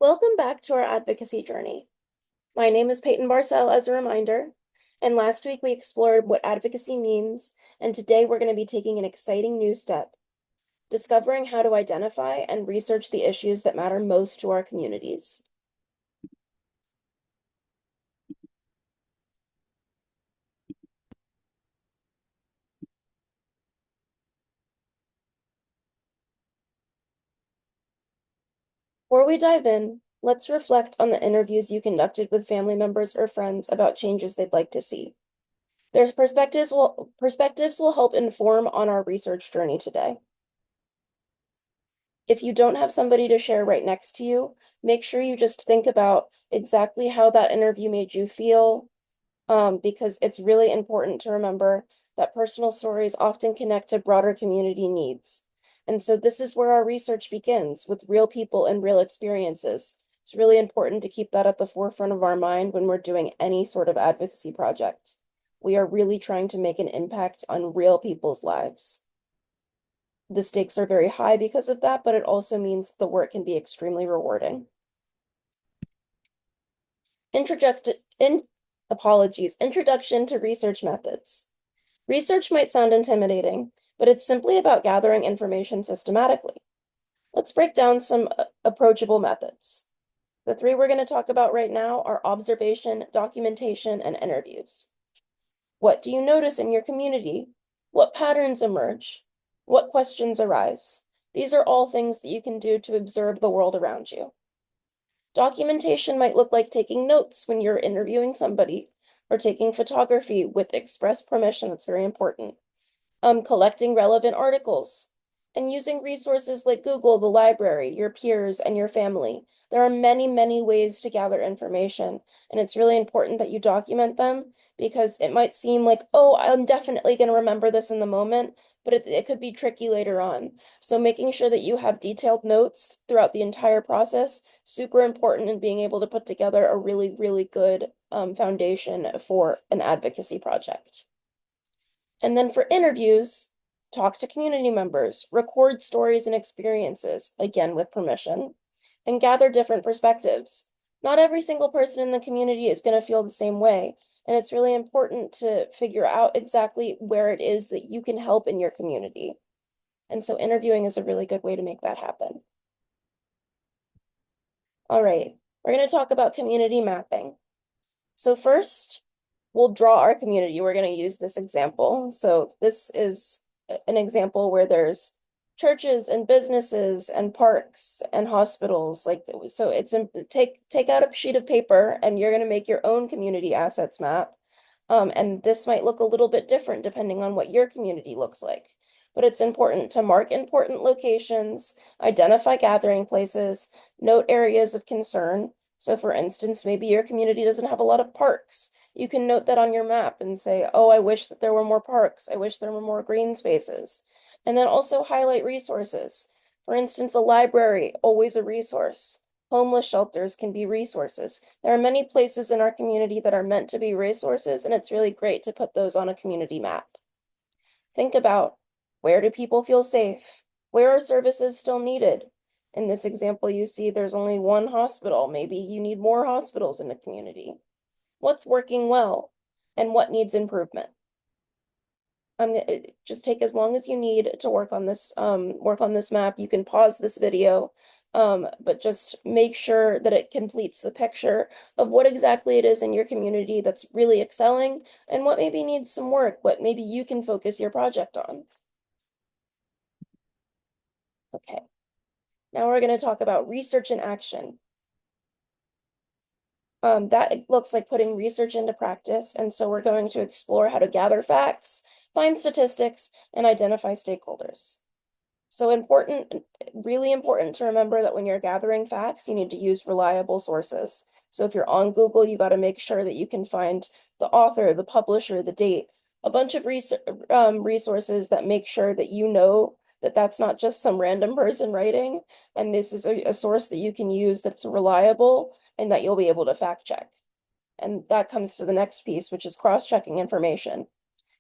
Welcome back to our advocacy journey. My name is Peyton Barcel as a reminder, and last week we explored what advocacy means, and today we're going to be taking an exciting new step, discovering how to identify and research the issues that matter most to our communities. Before we dive in, let's reflect on the interviews you conducted with family members or friends about changes they'd like to see. Their perspectives will help inform on our research journey today. If you don't have somebody to share right next to you, make sure you just think about exactly how that interview made you feel, because it's really important to remember that personal stories often connect to broader community needs. And so this is where our research begins, with real people and real experiences. It's really important to keep that at the forefront of our mind when we're doing any sort of advocacy project. We are really trying to make an impact on real people's lives. The stakes are very high because of that, but it also means the work can be extremely rewarding. Introduction to research methods. Research might sound intimidating, but it's simply about gathering information systematically. Let's break down some approachable methods. The three we're going to talk about right now are observation, documentation, and interviews. What do you notice in your community? What patterns emerge? What questions arise? These are all things that you can do to observe the world around you. Documentation might look like taking notes when you're interviewing somebody, or taking photography with express permission. That's very important. Collecting relevant articles, and using resources like Google, the library, your peers, and your family. There are many, many ways to gather information, and it's really important that you document them because it might seem like, oh, I'm definitely going to remember this in the moment, but it could be tricky later on. So making sure that you have detailed notes throughout the entire process, super important in being able to put together a really, really good foundation for an advocacy project. And then for interviews, talk to community members, record stories and experiences, again with permission, and gather different perspectives. Not every single person in the community is going to feel the same way, and it's really important to figure out exactly where it is that you can help in your community. And so interviewing is a really good way to make that happen. All right, we're going to talk about community mapping. So first, we'll draw our community. We're going to use this example. So this is an example where there's churches and businesses and parks and hospitals. So it's take out a sheet of paper and you're going to make your own community assets map. And this might look a little bit different depending on what your community looks like. But it's important to mark important locations, identify gathering places, note areas of concern. So for instance, maybe your community doesn't have a lot of parks. You can note that on your map and say, oh, I wish that there were more parks. I wish there were more green spaces. And then also highlight resources. For instance, a library, always a resource. Homeless shelters can be resources. There are many places in our community that are meant to be resources, and it's really great to put those on a community map. Think about, where do people feel safe? Where are services still needed? In this example, you see there's only one hospital. Maybe you need more hospitals in the community. What's working well and what needs improvement? I'm gonna just take as long as you need to work on this map. You can pause this video, but just make sure that it completes the picture of what exactly it is in your community that's really excelling and what maybe needs some work, what maybe you can focus your project on. Okay, now we're going to talk about research and action. That looks like putting research into practice, and so we're going to explore how to gather facts, find statistics, and identify stakeholders. So really important to remember that when you're gathering facts, you need to use reliable sources. So if you're on Google, you got to make sure that you can find the author, the publisher, the date, a bunch of resources that make sure that you know that that's not just some random person writing, and this is a source that you can use that's reliable and that you'll be able to fact check. And that comes to the next piece, which is cross-checking information.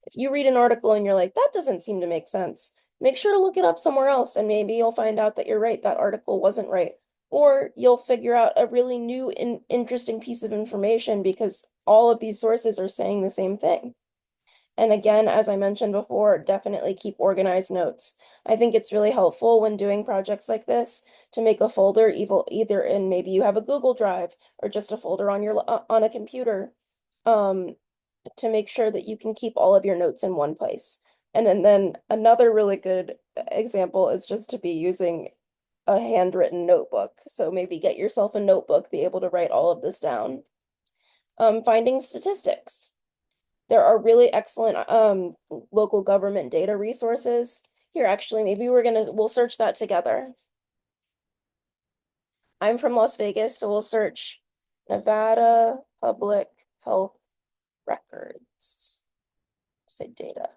If you read an article and you're like, that doesn't seem to make sense, make sure to look it up somewhere else, and maybe you'll find out that you're right, that article wasn't right. or you'll figure out a really new and interesting piece of information because all of these sources are saying the same thing. And again, as I mentioned before, definitely keep organized notes. I think it's really helpful when doing projects like this to make a folder, either in maybe you have a Google Drive or just a folder on your on a computer, um, to make sure that you can keep all of your notes in one place. And then another really good example is just to be using a handwritten notebook. So maybe get yourself a notebook, be able to write all of this down. Finding statistics. There are really excellent local government data resources. Here, actually, maybe we'll search that together. I'm from Las Vegas, so we'll search Nevada Public Health Records. Say data.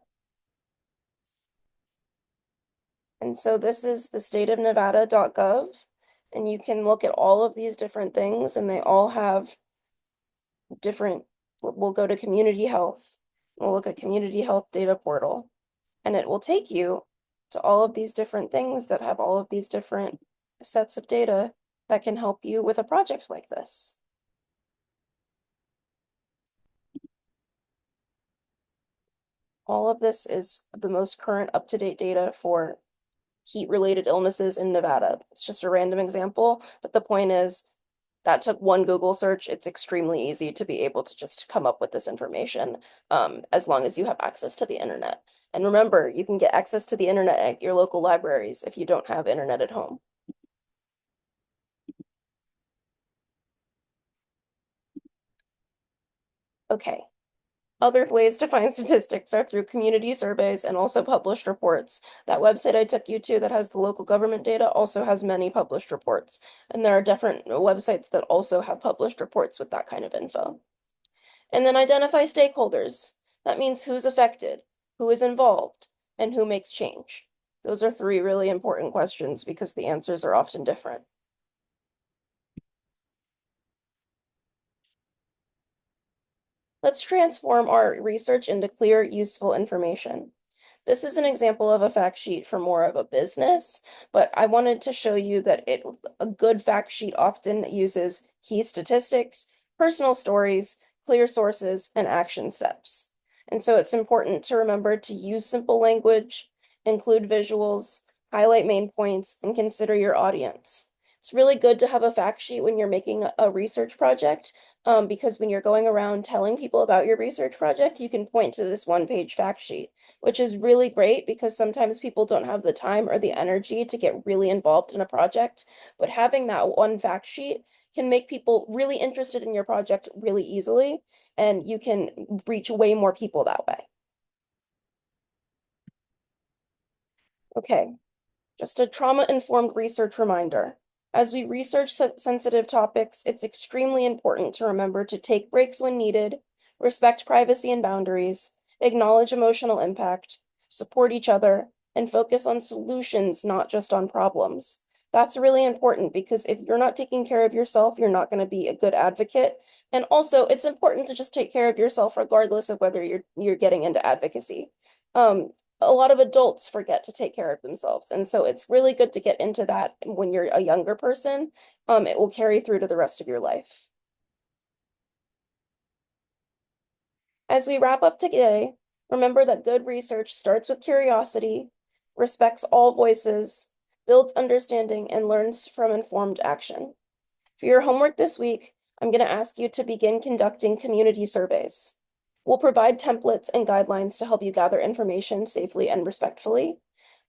And so this is the stateofnevada.gov, and you can look at all of these different things, and they all have different, we'll go to community health. We'll look at community health data portal, and it will take you to all of these different things that have all of these different sets of data that can help you with a project like this. All of this is the most current up-to-date data for heat-related illnesses in Nevada. It's just a random example, but the point is that took one Google search. It's extremely easy to be able to just come up with this information, as long as you have access to the internet. And remember, you can get access to the internet at your local libraries if you don't have internet at home. Okay. Other ways to find statistics are through community surveys and also published reports. That website I took you to that has the local government data also has many published reports. And there are different websites that also have published reports with that kind of info. And then identify stakeholders. That means who's affected, who is involved, and who makes change. Those are three really important questions because the answers are often different. Let's transform our research into clear, useful information. This is an example of a fact sheet for more of a business, but I wanted to show you that a good fact sheet often uses key statistics, personal stories, clear sources, and action steps. And so it's important to remember to use simple language, include visuals, highlight main points, and consider your audience. It's really good to have a fact sheet when you're making a research project, because when you're going around telling people about your research project, you can point to this one-page fact sheet, which is really great because sometimes people don't have the time or the energy to get really involved in a project. But having that one fact sheet can make people really interested in your project really easily, and you can reach way more people that way. Okay, just a trauma-informed research reminder. As we research sensitive topics, it's extremely important to remember to take breaks when needed, respect privacy and boundaries, acknowledge emotional impact, support each other, and focus on solutions, not just on problems. That's really important because if you're not taking care of yourself, you're not going to be a good advocate. And also, it's important to just take care of yourself regardless of whether you're getting into advocacy. A lot of adults forget to take care of themselves. And so it's really good to get into that when you're a younger person. It will carry through to the rest of your life. As we wrap up today, remember that good research starts with curiosity, respects all voices, builds understanding, and learns from informed action. For your homework this week, I'm going to ask you to begin conducting community surveys. We'll provide templates and guidelines to help you gather information safely and respectfully.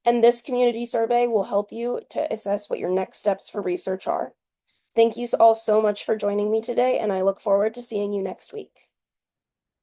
And this community survey will help you to assess what your next steps for research are. Thank you all so much for joining me today, and I look forward to seeing you next week.